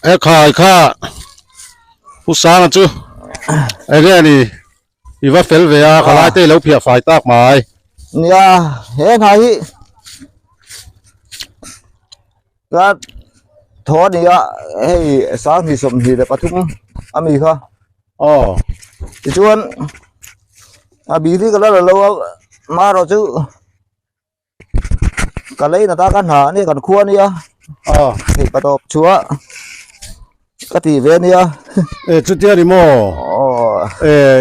e kha pu sang chu e ge ni iwa fel ve a khala te lo phia fai tak mai nia he nai ga tho nia hey sang ni som hi le pathum ami kha ti chuan a bi ri kala lo ma ro chu ka lấy na ta kan ha ni kan khuan nia thì bắt đầu chúa cái gì về nia chút tiền đi mò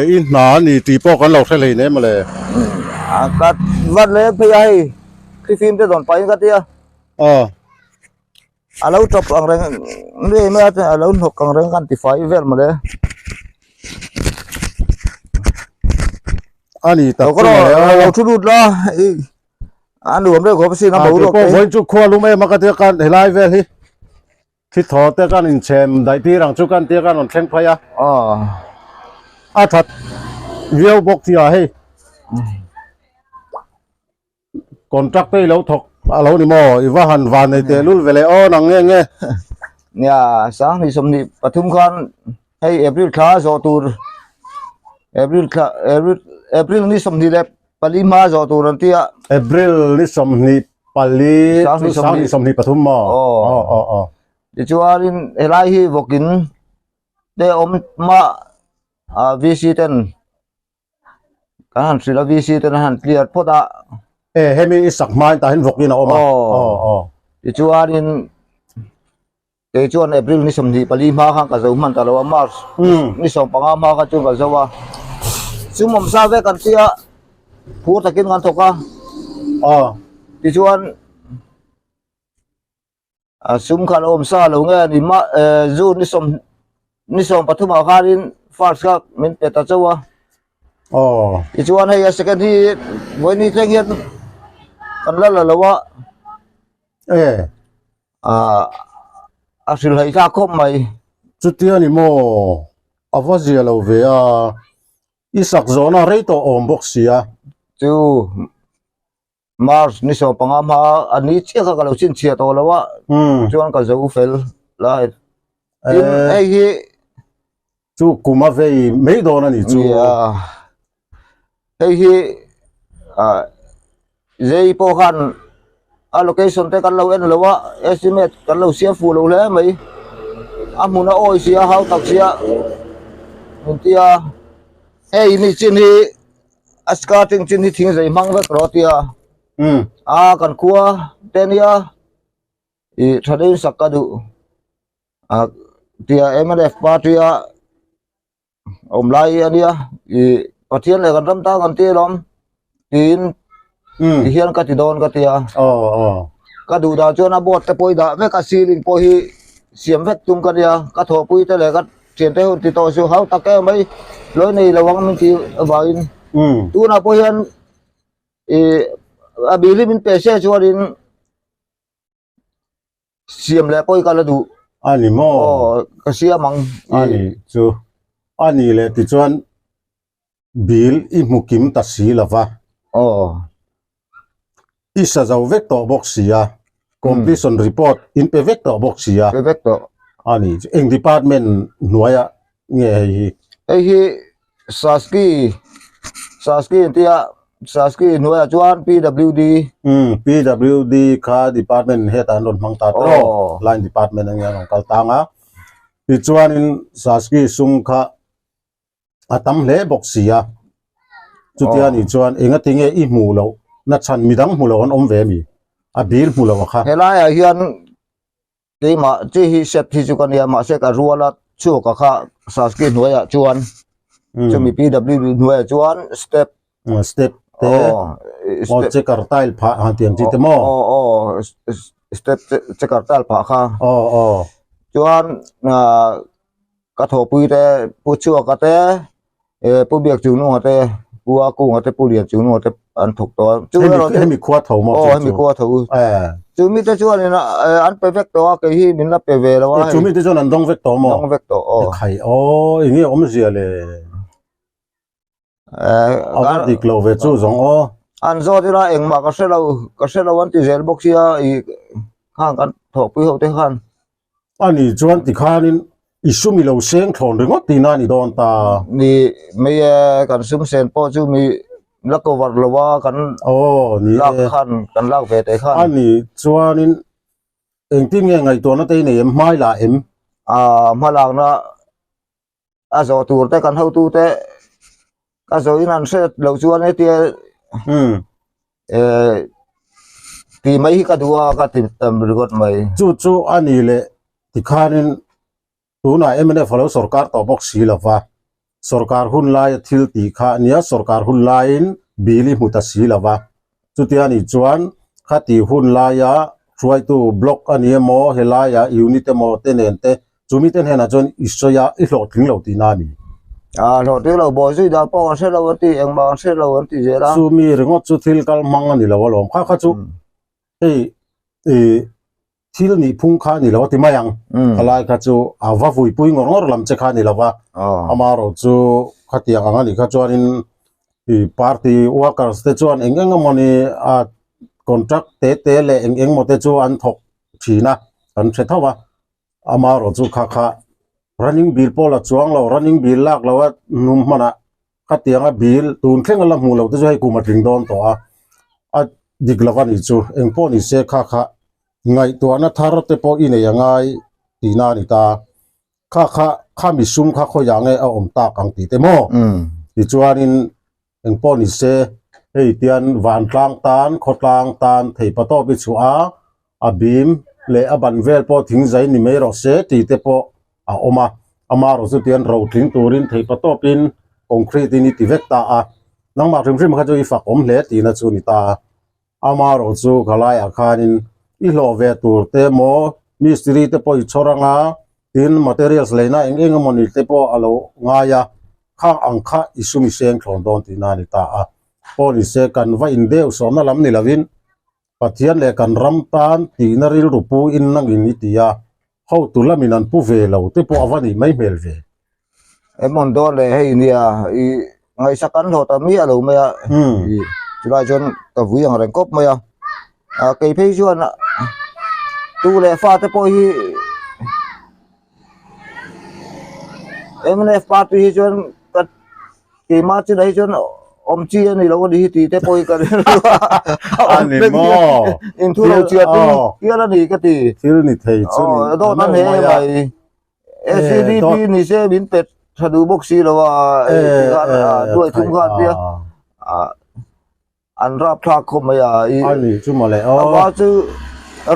in nà ni tí bao con lộc thế này nè mà lệ cái vật lấy bây giờ cái phim cái đòn bay cái tia lâu chụp bằng răng đây mà lâu học bằng răng kan tí phải về mà đấy anh đi tập có đó lâu chút đút đó anh đuổi đây có xin nó bấu được với chú khoa lúc ấy mà cái tiếng can để lại về thì thì thọ tiếng can in xem đại tí rằng chú can tiếng can còn khen phải thật video bốc thì hay còn chắc tới lâu thuộc lâu đi mò và hàn vàn này thì luôn về lại nằng nghe nhà sáng thì xong thì Pathum Khan hay April khá rồi tour April ni xong thì đẹp Pali ma zo tu nanti ya April ni somni Pali sang ni somni Pathum mo di chuarin helai hi vokin de ma VC ten kan sri la VC ten han clear poda hemi isak mai ta hin vokin oma di chuarin de chuan April ni somni Pali ma khan ka zo man ta lo March ni som panga ma ka chu ka zo wa sumom sa ve kan tia phú ta kinh ngon thục à thì chuan sum khăn ôm sa lâu nghe thì mà du ni som Pathum Khan in first ka min pe ta chawa thì chuan hay second hi với ni theng hian kan la lawa sil hay ra khom mai chút tiền thì mo avazia lâu về isak zona rei to boxia chu Mars ni so panga ma ani chia ka lo chin chia to lawa chuan ka zo fel la in ai hi chu kuma ve mấy đồ này chu ai hi zai po khan allocation te kan lo en lawa estimate kan lo sia fu lo le mai amuna oi sia hau tak sia muntia hey ni chin hi aska ting chin hi thing zai mang vek ro tia kan khua ten ya i thadin sakadu tia MNF party ya lai ania i pathian le kan ram ta kan ti lom tin hian ka ti don ka tia ka du da chona bot te poi da ve ka ceiling po hi siam vek tum ka ya ka tho pui te le ka chuyện thế thì tôi siêu háo tắc cái mấy lối này là vắng mình chỉ vào in tu nào bây giờ bị li mình pèsè cho đến xiêm lại coi cái là đủ anh mo cái xiêm măng anh lệ thì chuan bill imukim ta si là va isa zau vector boxia completion report in pe vector boxia ani eng department nuaya nge hi saski tia nuaya chuan PWD kha department head an mang ta to line department ang yang kal tanga ti chuan in saski sung kha atam le boxia chutia ni chuan enga tinge I mu lo na chan midang mu lo an ve mi a bil mu lo kha helai hian cái mà chỉ hi set thì chú con em mà sẽ cả rùa là chú cả khá sao cái nuôi à chuan cho mình PW nuôi à chuan step thế check cả tile phá hàng tiền chỉ thế mo step check cả tile phá khá chuan cả thổ pui thế pu chua cả thế pu biếc chú nó thế pu aku thế pu liền chú nó thế ăn thuộc đó chú hay mình khoa thầu mà hay mình khoa thầu chú mi te chuan ni na an pe vector cái hi min la pe ve lawa chú mi te chuan an dong vector mo dong vector khai inge om zia le an dik lo ve chu zong an zo ti la eng ma ka se lo an ti zel box ya i khang kan tho pui ho te khan anh ấy chuan thì khá nên isu mi lâu sáng thon rồi ngót tin anh đòn ta ni mấy kan sum sen po chu mi lắc câu vật lova kan ni lắc khăn kan lắc về tới khăn anh ấy chuan nên em tin nghe ngày tuần nó tây này em mai là em mà lang na zo tur te kan hau tu te ka zo in an se lo chuan e tia thì mấy cái đua cái tìm tầm được mấy chu anh ấy lệ thì khá nên tu na em này follow sarkar to box xí là va sarkar hun lai thil ti kha nia sarkar hun lai in bili muta xí là va chu ti ani chuan kha ti hun lai ya try to block ani mo helai ya unit mo tenen te chumi ten hena chon isoya I lo thing lo ti na ni lo te lo bo sai da po se lo ti ang ba se lo ti je ra chumi ringot chu thil kal mang ani lo lom kha chu thil ni phung kha ni lo ti mayang alai kha chu awa vui pui ngor lam che kha ni lo wa amaro chu khatia anga ni kha chuanin party workers te chuan engeng moni contract te le engeng mo te chu an thok thina an the thawa amaro chu kha running bill pola chuang lo running bill lak lo num mana khatia bill tun thleng lam hu lo te jai ku ma tling don to a diklawan ni chu engpo ni se kha ngai to na thar te po ine yangai tina ni ta kha mi sum kha kho yang e om ta kang ti te mo ti chuanin engpo ni se hei tian van tlang tan khotlang tan thei pato bi chu a bim le a ban vel po thing zai ni me ro se ti te po oma ama ro su tian ro thing turin thei pato pin concrete ni ti vek ta nang ma rim kha chu I fak om hle ti na chu ni ta ama ro chu khalai a khanin I lo ve tur te mo mystery te po I choranga tin materials leina engeng moni te po alo nga ya kha angkha isumi seng thon don ti na ni ta poli se kan va in deu so na lam ni lavin pathian le kan ram tan ti na ril rupu in nang in itia ho tu lamin an pu ve lo te po awani mai mel ve em mon do le hey nia I ngai sakan ho ta mi alo me chulai chon ka vui ang ren kop me cái phê chuan tu le pha te po hi em ne pha tu hi chuan cái ma chu dai chuan om chi ni lo đi ti te po ka ani mo in thu lo chia tu kia la ni ka ti thil ni thei chu ni do ta ne mai SCDP ni se bin pet thadu box si lo đuôi thung khan tia an rap thak khom ya ani chu ma le wa chu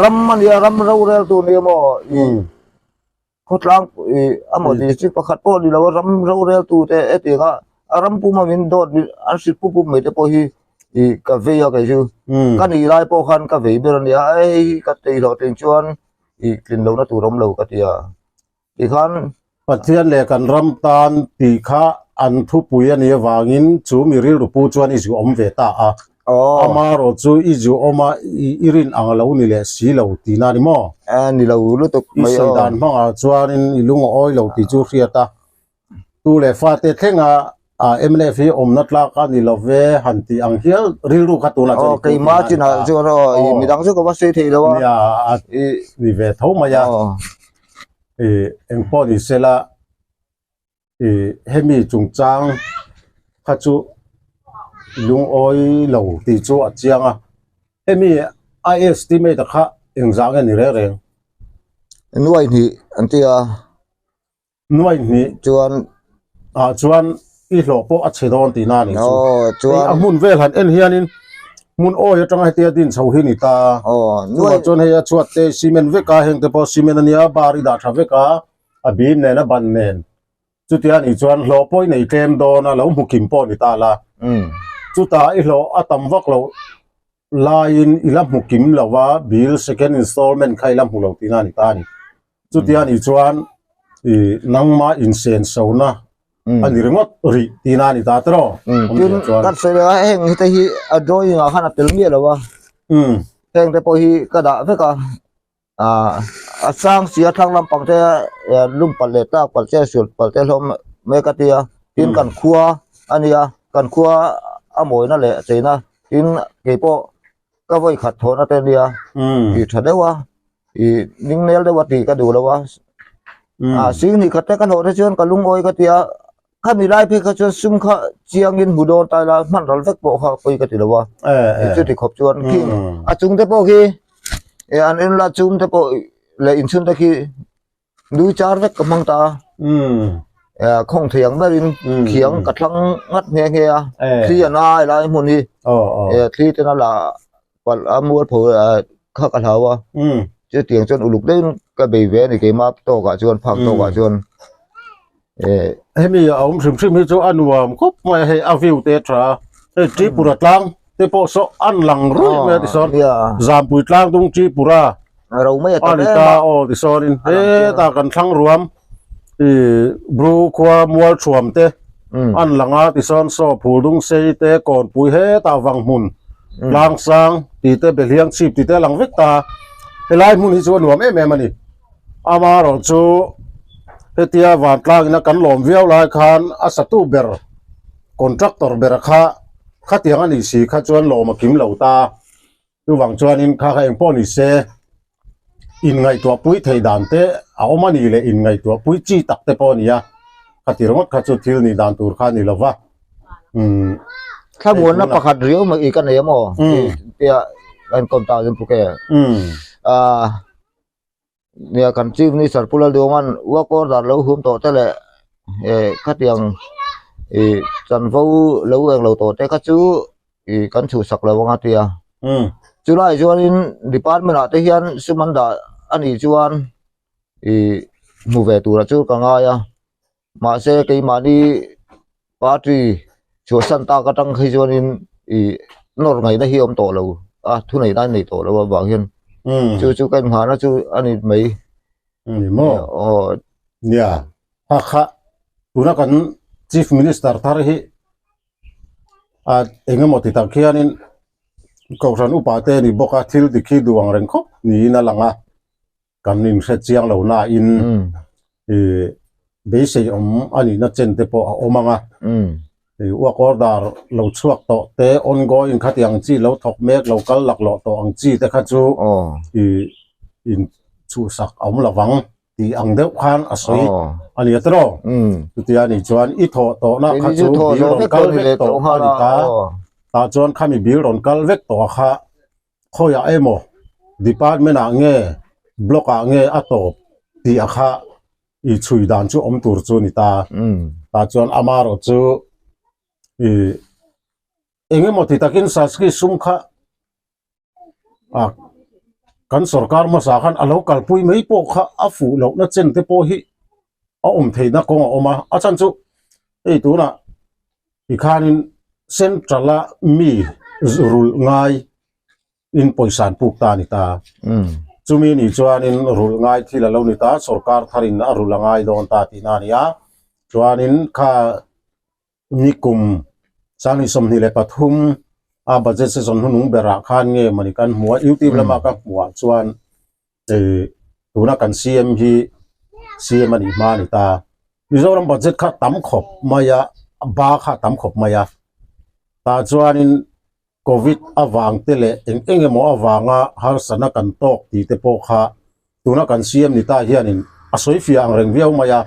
ram man ya ram ro rel tu ni mo khotlang amo di chi pakhat po di lo ram ro rel tu te eti ga ram pu ma min dot an sit pu me te po hi ka ve ya ka chu ka ni lai po khan ka ve ber ni ai ka te lo ten chuan kin lo na tu rom lo ka tia ti khan pathian le kan ram tan ti kha an thu pui ani wangin chu mi ril rupu chuan I ju om ve ta ama ro chu I ju oma irin ang lo ni le si lo ti na ni mo ni lo lu tok mai dan ma chuanin ilung oi lo ti chu riata tu le fa te thenga MLF om na tla ka ni lo ve han ti ang hial ril ru ka tu na chu cái ma chi na chu ro mi dang chu ko ba se thei lo ya ni ve tho ma ya em po ni sela hemi chung chang kha chu lung oi lo ti chu a chianga hemi I estimate kha engzang ni re nuai ni antia nuai ni chuan chuan I lo po a chedon ti na ni chuan amun vel han en hianin mun o ya tanga tia din chho hi ni ta nuai chon he chuat te cement ve ka heng te po cement ania bari da tha ve ka a bin ne na ban nen chu tia ni chuan lo poi nei tlem do na lo mukim po ni ta la chu ta I lo atam vak lo lain ilam mukim lawa bill second installment khai lam hulo ti na ni ta ni chu tia ni chuan nangma insen so na ani ringot ri ti na ni ta tro tin kat se la heng te hi a doi nga khana tel mi lo wa heng te po hi ka da ve ka a sang sia thang lam pang te lum pal le ta pal che sul pal te lom me ka tia tin kan khua ania kan khua a moi na le cheina tin ke po ka voi khat thona te nia I thade wa ning nel de wati ka du lawa sing ni khate kan ho de chuan ka lung oi ka tia kha mi lai phe ka chuan sum kha chiang in hudon ta la man ral vek po kha koi ka ti lawa chu ti khop chuan khi a chung te po khi an in la chung te po le in chun te khi du char vek ka mang ta không thiang da in khiang ka thlang ngat nge nge khi ana lai mun hi khi te na la pal amur pho kha ka hawa chứ tiếng chuan uluk đến cái bề vẽ này cái map to cả chuan phẳng to cả chuan em mi ông sum sum hi chu anuam khop mai he aviu te tra te tripura tlang te po so an lang ru me ti son zam pui tlang tung tripura rau mấy ani ta o ti son in he ta kan thlang ruam bru kwa mual chuam te an langa ti son so phudung sei te kon pui he ta wang mun lang sang ti te beliang chip ti te lang vek ta helai mun hi chu nuam em ani ama ro chu hetia van tlang ina kan lom viau lai khan asatu ber contractor ber kha tiang ani si kha chuan lom kim lo ta tu wang chuan in kha eng poni se in ngai to pui thei dan te a omani le in ngai to pui chi tak te ponia kha tirong kha chu thil ni dan tur kha ni lova kha muốn nó pakhat riu mà i kan ne mo tia an kom ta jin puke nia kan chief ni sarpula dongan wa kor dar lo hum to te le kha tiang chan vo lo ang lo to te kha chu kan chu sak lo nga tia chulai chuan in department ate hian sumanda ani chuan mu ve tu ra chu ka nga ya ma se ke mani party chu santa ka tang khai chuan in nor ngai na hi om to lo thu nei dan nei to lo ba hian chu kan ha na chu ani mai ni mo nia ha kha tuna kan chief minister thar hi engemaw ti tak khianin kausan upate ni boka thil dikhi duang reng khop ni na langa kan ning hre chiang lo na in be sei om ani na chen te po omanga wa kordar lo chuak to te ongoing khatiang chi lo thok mek local lak lo to ang chi te kha chu in chu sak om lawang ti ang deuh khan asoi ani atro tu ani chuan i tho to na kha chu bi ron kal vek to ani ta chuan khami bi ron kal vek to kha khoya emo department a nge block a nge ato ti a kha i chui dan chu om tur chu ni ta chuan amaro chu engemaw ti takin saski sumkha kan sarkar ma sa khan alo kalpui mai po kha afu lo na chen te po hi a om theina konga oma a chan chu tu na i khanin centrala mi rul ngai in poisan puk ta ni ta chumi ni chuan in rul ngai thila lo ni ta sarkar tharin a rul ngai don ta ti na nia chuan in kha nikum sani somni le pathum a budget se son hunung bera khan nge manikan muwa youtube lama ka muwa chuan tuna kan cm hi cm ani mani ta mizoram budget kha tam khop maya ba kha tam khop maya ta chuan in covid awang tele engemo awanga har sana kan tok ti te po kha tuna kan cm ni ta hianin asoi fia ang reng viau maya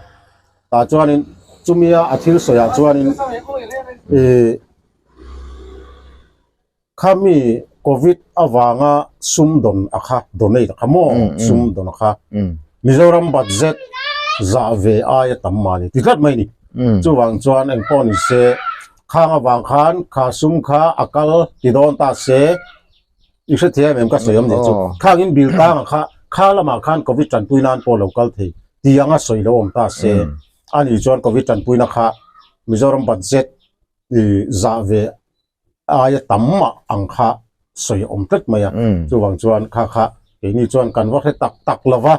ta chuan in chumia athil soya chuan in khami covid awanga sumdon akha donate khamo sumdon akha mizoram budget za ve ai tammani tiklat mai ni chuwang chuan eng pon se khang awang khan kha sum kha akal tidon ta se ishe thia mem ka soyam ne chu khang in bil ta kha khalama khan covid chan puinan po local the tianga soilo om ta se ani chuan covid chan puina kha mizoram budget za ve ai tamma angkha soi om tlek maya chuwang chuan kha ke ni chuan kan wa tak tak lawa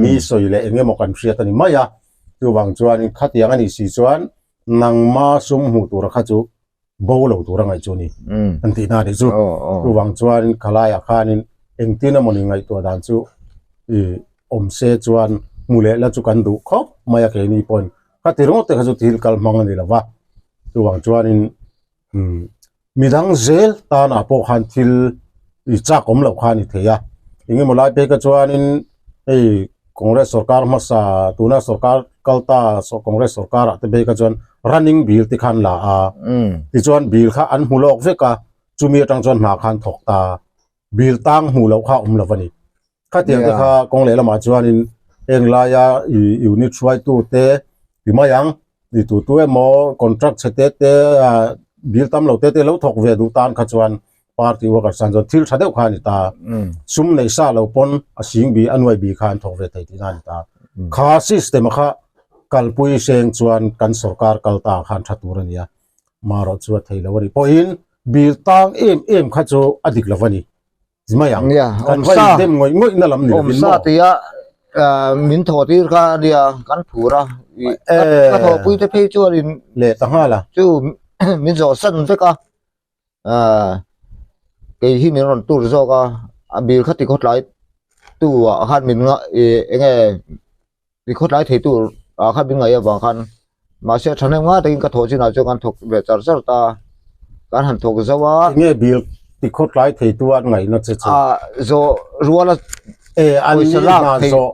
ni soi le engemaw kan hriat ani maya chuwang chuan in khatiang ani si chuan nangma sum hu tur kha chu bo lo tur ngai chu ni an ti na ri chu chuwang chuan in khalaya khanin engtina moni ngai to dan chu om se chuan mule la chu kan du khop maya ke ni pon khatirong te kha chu thil kal mang ani lawa chuwang chuan in midang zel ta na po khan thil i chak om lo khan i theya engemaw lai pe ka chuan in ei Congress sarkar masa tuna sarkar kalta so Congress sarkar ate be ka chuan running bill ti khan la a ti chuan bill kha an hulok veka chumi atang chuan ma khan thok ta bill tang hulo kha lovani kha tiang te kha kongle lama chuan in engla ya unit try tu te timayang di tu emo contract chete te bill tam lo te lo thok ve du tan kha chuan party worker san jon thil thadeu khan ta sum nei sa lo pon a sing bi anwai bi khan thok ve thei ti nan ta kha system kha kalpui seng chuan kan sarkar kalta khan thaturania maro chu thei lawari poin bil tang em kha chu adik lawani zimayang kan vai dem ngoi na lam ni om sa tia min tho ti kha dia kan phura ka tho pui te phei chu rin le ta hala chu min zo san ve ka cái hi mình còn tu rồi cả bị khát thì khát lại tu khát mình nghe bị khát lại thì tu khát mình ngay vào khăn mà sẽ thành em ngã thì cái thổ chỉ nào cho con thuộc về chợ rất ta cái hàng thuộc sao á nghe bị khát lại thì tu ăn ngày nó sẽ rồi rùa là anh na zo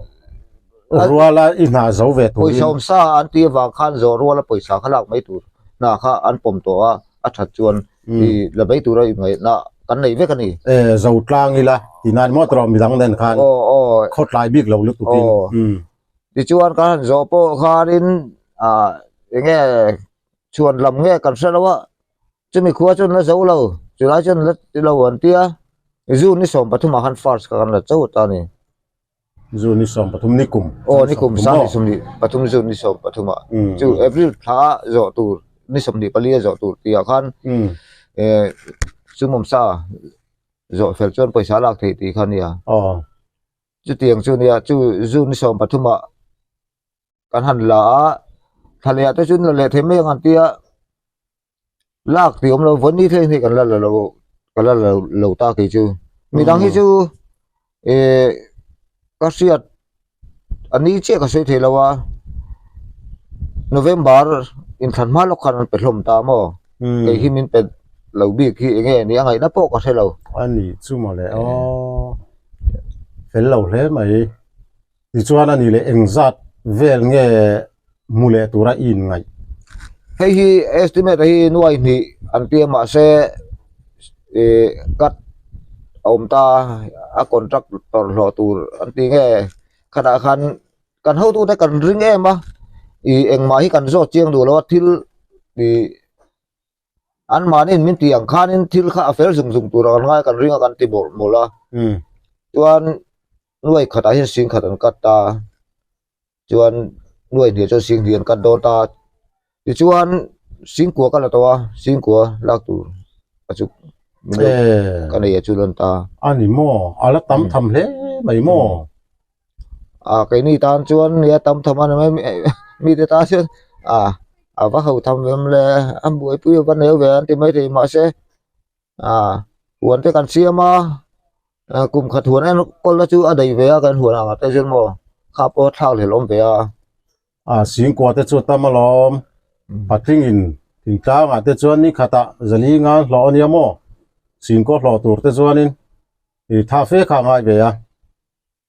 rùa là ina zo về tu hồi sau xa anh tia vào khăn rồi rùa là bồi xa khá lạc mấy tu na khá anh bom to á thật chuan thì là mấy tu rồi ngày na cái này với cái này dầu trang đi là thì nan mót rồi mình đăng lên khan khốt lại biết lâu lúc tụi tin thì chuan cái dầu po kharin nghe chuan làm nghe cần sao đó chứ mình khua cho nó dấu lâu chứ nói cho nó lâu hơn tia dù ní sòng bắt thùng mà han farce cái là châu ta này dù ní sòng bắt thùng ní cùng ní cùng sao ní sòng đi bắt thùng dù ní sòng bắt thùng mà chứ April thả dọ tù ní sòng đi Palia dọ tù tia khan chứ mồm sao rồi phải chọn पैसा lạc thì khăn nia chứ tiền chứ nia chứ dù ní sòng bắt thùng mà cái hẳn là thằng nia tới chứ là lệ thế mấy ngàn tia lạc thì ông nó vẫn đi thế thì cái là lâu ta kì chứ mình đang nghĩ chứ các siết anh ấy chưa có suy thế là wa November in thành má lúc khăn phải lồng ta mà cái khi mình phải lâu bị khi nghe này ngày nó bỏ có thể lâu anh ấy chú mà lẽ phải lâu thế mày thì cho anh ấy lẽ anh giặt về nghe mua lẽ tu ra in ngày hay hi estimate hi nuôi ni anh tia mà sẽ cắt ông ta contract lo tu anh tia nghe khana kan hau tu ta kan ring em mà anh mà hi kan zo chiang du lo thil thì anh mà nên mình tiang khan nên thil kha affair dùng tu ra ngai kan ring kan ti bol mola chuan nuôi khata hi sing khatan kat ta chuan nuôi ni cho sing hian kat do ta thì chuan sing của cái là to sing của lạc tu chụp cái này chu lần ta anh ấy mò ala tắm thầm thế mày mò cái này tan chuan ya tắm thầm anh mi ta chứ vác hậu thầm em là anh buổi bữa văn nếu về anh thì mấy thì mà sẽ huấn cái cần xia mà cùng khát huấn em con là chú ở đây về cái huấn nào tới chân mò khắp ở thao thì lom về sing của tới chỗ ta mà lom phát triển in tình trạng à tới chỗ này khata zali nga lo anh mo sing của lo tur tới chỗ này thì thà phê khang ai về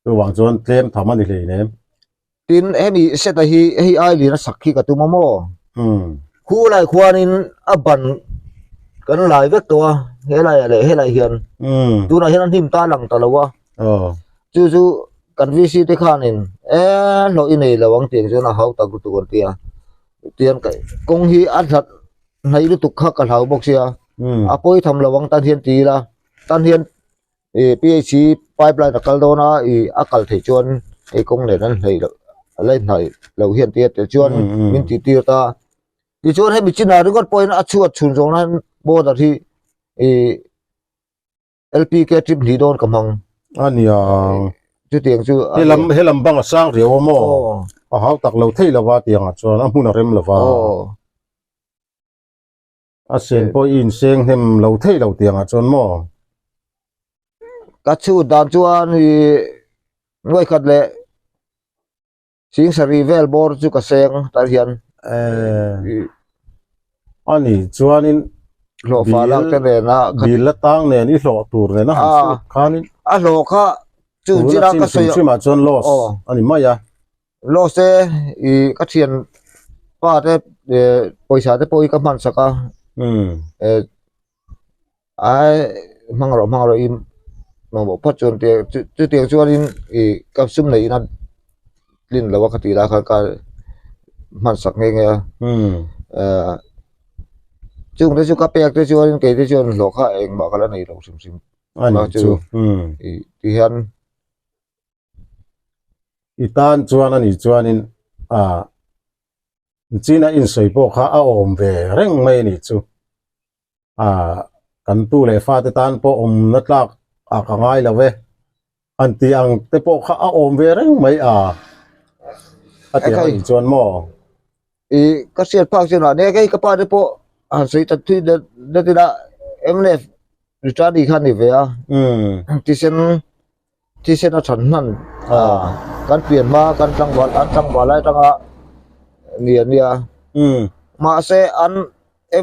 tôi hoàng chuan claim thầm anh đi lấy tin em bị sẽ tại hi ai liền nó sặc khi cả tụi mò khu lại khoa nên bẩn cái nó lại vết to thế này để thế này hiền tu này hiện tim ta lằng ta lâu chú cần vi si tới khan nên lỗi này là bằng tiền cho nó hậu ta của tụi tiền cái công hi ăn thật này được tục khác cả hậu bốc xia apoi tham là bằng tan hiền tí là tan hiền PHC pipeline là kaldo na akal thể chuan công này nó lên này lâu hiền tiệt để chuan mình chỉ tiêu ta thì chuan hay bị chín nào đứa con point chuột chun giống nó bố đó thì LPK trip đi đón cầm hằng anh chú tiền chú hay làm bằng sang rượu mò hao tắc lâu thấy là vào tiền cho nó muốn rem là vào sen point sen hem lâu thấy lâu tiền cho mò các chú đàn chuan thì nuôi khát lệ sinh sari vel bor chu ka seng tar hian ani chuanin lo fa lak te ne na bil la tang ne ni lo tur ne na khanin lo kha chu chỉ ra cái soi mà chọn loss anh mai à loss thế cái chuyện ba thế पैसा thế bôi cái man saka ai mang rồi im mà bộ phát chọn tiền cho nên cái sum này nó linh là wakati là cái man sak nghe chung thế chung cái thế cho nên cái thế cho lộc ha anh bảo cái này đâu sim anh chú thì hiện itan chuan ani chuanin china in soi po kha a om ve reng mai ni chu kan tu le fa te tan po om na tlak ka ngai la ve an ti ang te po kha a om ve reng mai ti ai chuan mo cái chuyện phang chuyện là này cái pa te po sei ta thui de ti da MNF ra đi khan ni ve ti sen a chan man kan plian ma kan tang wa lai tang a nia ma se an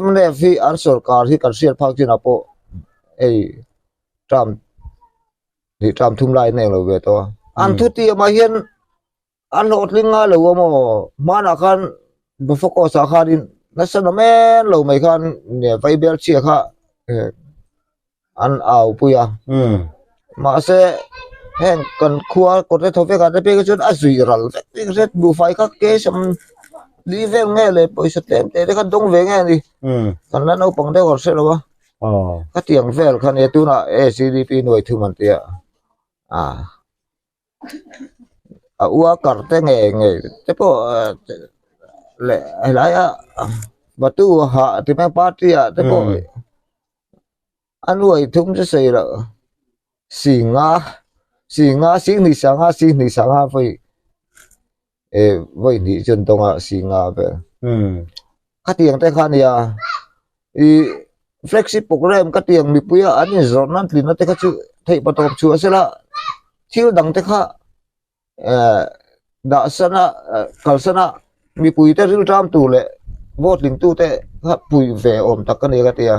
MNF hi an sarkar hi kan sial phang chin apo tram thum lai ne lo ve to an thu ti ma hian an lot linga lo mo mana khan bu focus a khan na san men lo mai khan ne vai bel chi kha an au puya ma se heng kan khua ko te thope ka te pe chun azui ral te ret bu fai ka ke sam li ve nge le poisa tem te ka dong ve nge ni kan la no pang de gor se lo ka tiang vel khan e tu na CDP noi thu man tia ua kar te nge te po le lai batu ha te me party te po anuai thum se sei la singa sing ni sanga phai voi ni chun tonga singa be ka tiang te khan ya flexi program ka tiang mi puya ani zonan tlin te ka chu thei patop chu asela thil dang te kha da sana kalsana mi pui te ril tram tu le vot ling tu te kha pui ve om tak ka ne ka tia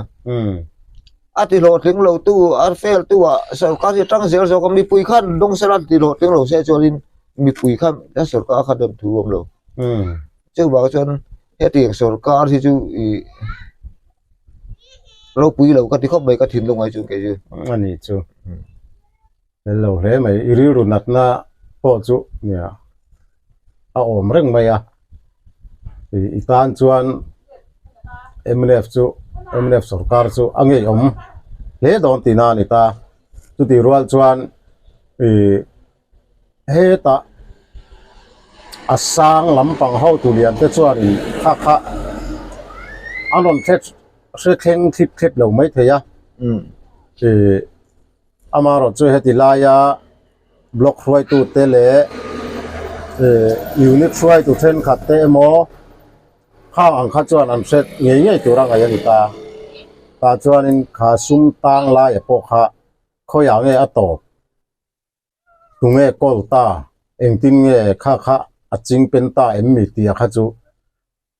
ati lo ting lo tu ar fel tu sarkar hi tang zel zo kam mi pui khan dong salat ti lo ting lo se chorin mi pui khan ta sarkar kha dam thu om lo chu ba chon he tiang sarkar hi chu lo pui lo ka ti khop mai ka thin lo ngai chu ke chu ani chu lo re mai iri ru nat na po chu nia a om reng mai itan chuan MNF sarkar chu ange om le don tina ni ta tu ti rual chuan he ta asang lampang ho tu lian te chuan kha anon thet se thleng thip lo mai theya amaro chu heti laya block roi tu te le unit roi tu then khat te mo kha ang kha chuan an set ngei tu rang ai ni ta chuan in kha sum tang la ya po kha khoya nge ato tunge kol ta engtin nge kha aching pen ta emmi ti kha chu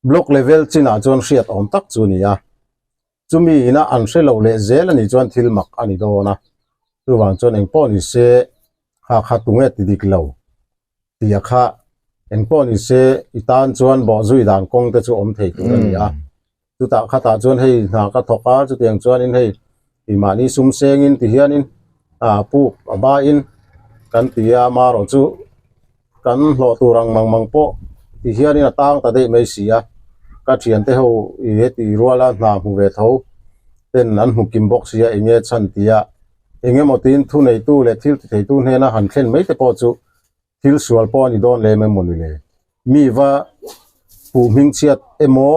block level china chuan hriat om tak chu ni chumi ina an hre lo le zel ani chuan thil mak ani do na tu wang chuan eng po ni se kha tunge ti dik lo ti kha eng po ni se itan chuan bo zui dan kong te chu om thei tu ni tu ta kha ta chuan hei na ka thoka chu tiang chuan in hei imani sum seng in ti hian in pu aba in kan tia ma ro chu kan hlo tu rang mang po ti hian in atang ta dei mai sia ka thian te ho he ti ruala na hu ve tho ten an hu kim box sia enge chan tia enge motin thu nei tu le thil thei tu ne na han thlen mai te po chu thil sual po ni don le me mon le mi wa pu ming chiat emo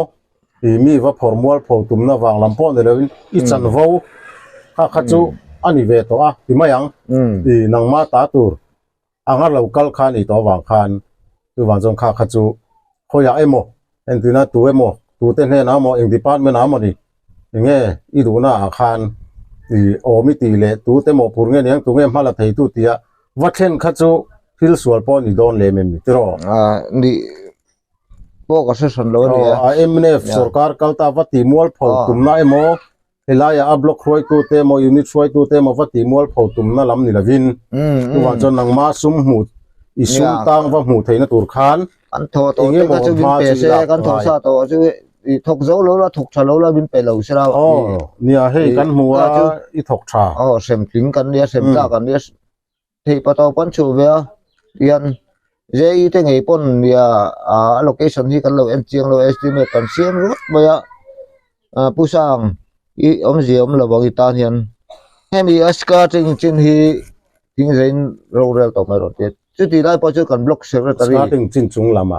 mi wa formal pho tum na wang lam po ne lewin I chan vo kha chu ani ve to ti mayang ti nangma ta tur angar local khan I to wang khan tu wang jong kha chu khoya emo entina tu emo tu te ne na mo eng department na mo ni nge I du na khan ti o mi ti le tu te mo pur nge nang tu nge mala thei tu tia wa thlen kha chu thil sual po ni don le me mi tro ni po ka se san lo ni MNF sarkar kalta wa ti mol pho tum na emo helaya a block roi tu te mo unit roi tu te mo vati mol photum na lam ni lavin tu wa chon nang ma sum mu isum tang wa mu theina tur khan kan tho to te ka chu bin pe se kan tho sa to chu i thok zo lo la thok tha lo la bin pe lo se ra nia hei kan muwa i thok tha sem tling kan nia sem ta kan nia thei pa to pan chu ve yan je i te ngei pon nia location hi kan lo en chiang lo estimate kan siam rut maya pusang i om lo bagi tan hian hemi aska chin hi ting zain ro rel to mai ro te chu ti lai po chu kan block secretary starting chin chung lama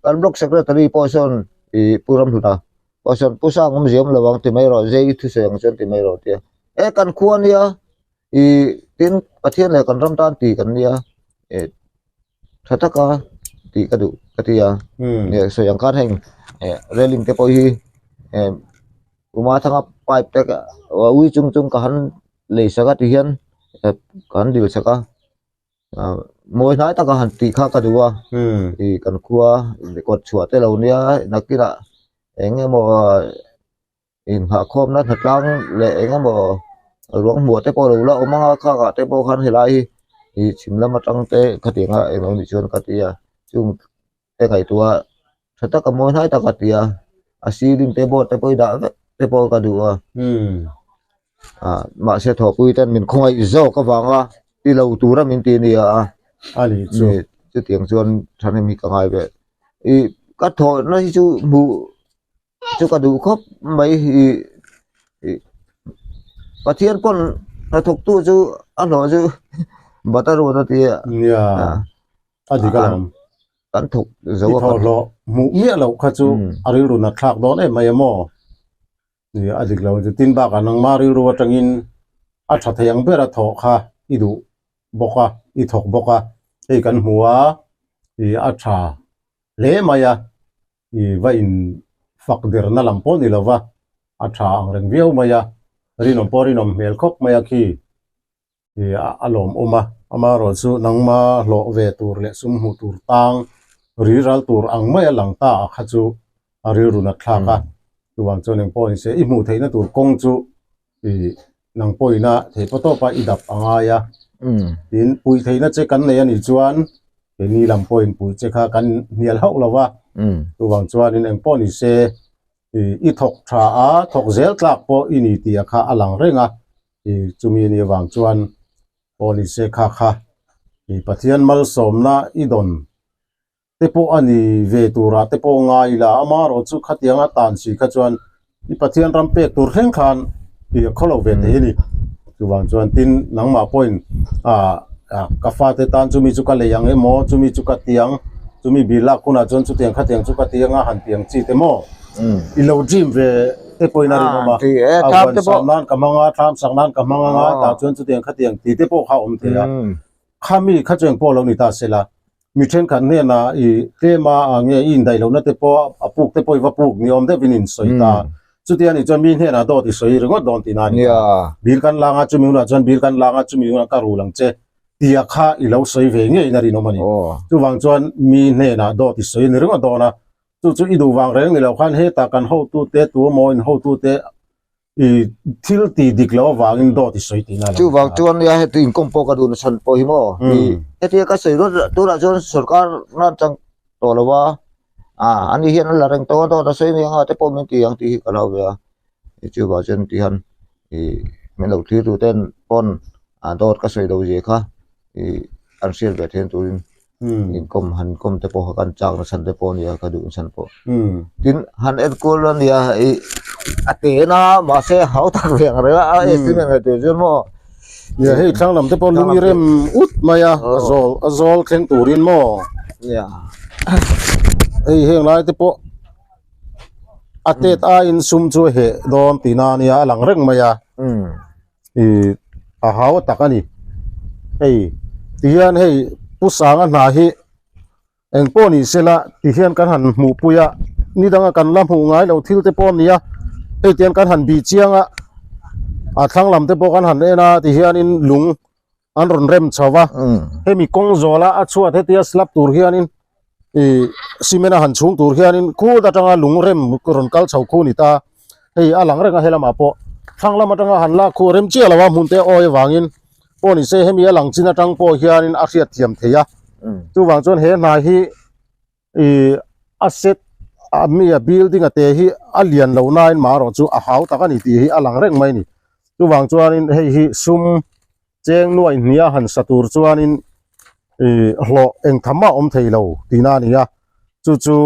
kan block secretary poison i puram thuna poison pusang om lo bang ti mai ro je i thu seng chen ti mai ro te e kan khuan ya i tin pathian le kan ram tan ti kan nia e thataka ti ka du katia ne so yang kan heng railing te po hi uma thanga pipe te ka wi chung chung ka han le saka ti hian kan dil saka moi nai ta ka han ti kha ka duwa i kan khuwa le kot chua te lo nia nakira enge mo in ha khom na thatlang le enge mo ruang mua te po lo la oma kha ka te po khan hilai i chimlam atang te khatinga eno ni chon katia chung te kai tua thata ka moi nai ta katia asi dim te bo te poi da te po ka duwa ma se tho pui ten min khoi zo ka wanga ti lo tura min ti ni ali chu tiang chuan thane mi ka ngai ve i ka tho na chu mu chu ka du khop mai hi pathian pon na thok tu chu ano chu bataro ta ti nia adi kalam kan thok zo tho lo mu mi lo kha chu ari ru na thak don e mai mo ni adi lo chu tin ba ka nang mari ru atangin a tha thayang bera tho kha idu boka i thok boka ei kan huwa i a tha le maya i va in fakdir na lampo ni lova a tha ang reng viau maya rinom porinom mel khok maya khi i alom oma ama ro chu nangma lo ve tur le sum hu tur tang riral tur ang maya lang ta kha chu ari ru na thlaka tuwang choneng po se i mu theina tur kong chu i nang poina the poto pa idap angaya tin pui theina che kan nei ani chuan ke ni lam point pui che kha kan nial hau lawa tuwang chuan in eng po ni se i thok tha a thok zel tlak po ini ti kha alang renga i chumi ni wang chuan poli se kha kha i pathian mal somna i don tepo ani ve tura tepo ngai la amaro chu khatianga tan si kha chuan i pathian rampe tur heng khan i kholo ve te ni chuwang chuan tin nangma point ka fa te tan chumi chu ka le yang emo chumi chu ka tiang chumi bila kuna chon chu tiang khatiang chu ka tianga han tiang chi te mo i lo jim ve te poina ri no ma tham te po nan kamanga tham sangnan kamanga nga ta chon chu tiang khatiang ti te po kha om te ya khami kha cheng po lo ni ta sela mi then kan ne na i te ma ange in dai lo na te po apuk te poi va puk ni om de vinin soita chu ti ani chon min he na do ti soi ringo don ti na ni bir kan langa chu mi na chon bir kan langa chu mi na ka ru lang che tia kha i lo soi ve nge na ri no mani chu wang chon mi ne na do ti soi ni ringo do na chu i du wang reng ni lo khan he ta kan ho tu te tu mo in ho tu te i thil ti diklo wang in do ti soi ti na chu wang chuan ya he tin kom po ka du san po hi mo e ti ka sei ro tu ra chuan sarkar na chang to lo wa ani hian la reng to ta sei mi nga te po min ti yang ti ka lo ya e chu ba chen ti han e men lo thi tu ten pon dot ka sei do je kha e an sel ve then turin in kom te po kan chang na san te po ni ka du san po tin han et kol ni ya ate na ma se hau tak ve ang re estimate te je mo ya hei thang lam te po lungi rem ut maya azol thleng turin mo ya ei heng lai te po atet a in sum chu he dom tina nia alang reng maya i a haw takani ei tian hei pusanga na hi eng po ni sela ti hian kan han mu puya ni danga kan lam hu ngai lo thil te po nia ei tian kan han bi chianga a thlang lam te po kan han ena ti hian in lung an ron rem chawa hemi kong zola a chuat he tia slap tur hian in simena han chung tur hian in khu da tanga lung rem ron kal chau khu ni ta hei alang renga helama po thang lama tanga han la khu rem che lawa mun te oi wangin po ni se hemi lang china tang po hianin a hriat thiam theya tu wang chon he na hi asset mi a building ate hi alian lo na in maro chu a hau takani ti hi alang reng mai ni tu wang chuanin hei hi sum cheng nuai nia han satur chuanin hlo eng thama om theilo tina nia chu chu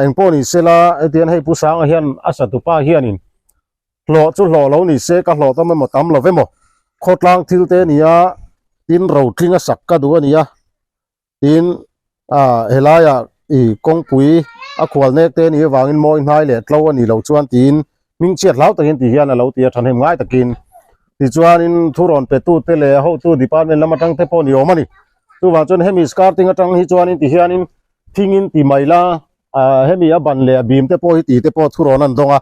eng po ni sela etian hei pusang hian asatupa hianin hlo chu hlo lo ni se ka hlo tam mo tam lo vemo khotlang thil te nia tin ro tlinga sak ka du ania tin helaya kongpui a khwal nek te ni wangin moi hnai le tlo ani lo chuan tin ming chiat lau takin ti hian a lo tia than hem ngai takin ti chuanin thuron pe tu te le ho tu department lama tang te po ni omani tu wang chon hemi skarting atang hi chuanin ti hianin thingin ti maila hemi a ban le bim te po hi ti te po thuron an donga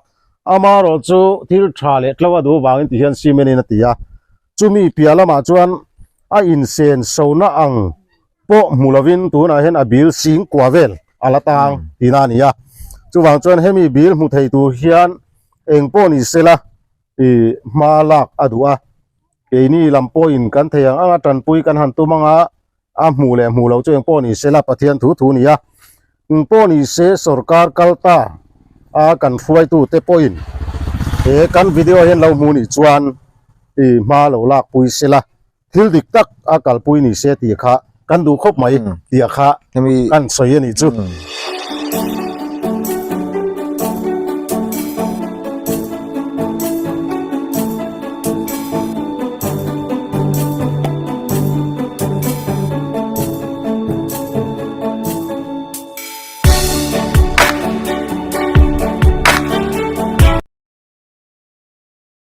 ama ro chu thil tha le tlawa du wangin ti hian simen in atia chumi pialama chuan a in sen sona ang po mulavin tu na hen a bil sing kwavel alatang tinania chu wang chuan hemi bil mu thei tu hian eng po ni sela malak adua keini lampo in kan theyang anga tan pui kan han tu manga a mu le mu lo chu eng po ni sela pathian thu thu nia eng po ni se sarkar kalta a kan fuai tu te point kan video hen lo mu ni chuan ma lo lak pui sela thil dik tak a kal pui ni se ti kha kan du khop mai ti kha hemi kan soi ani chu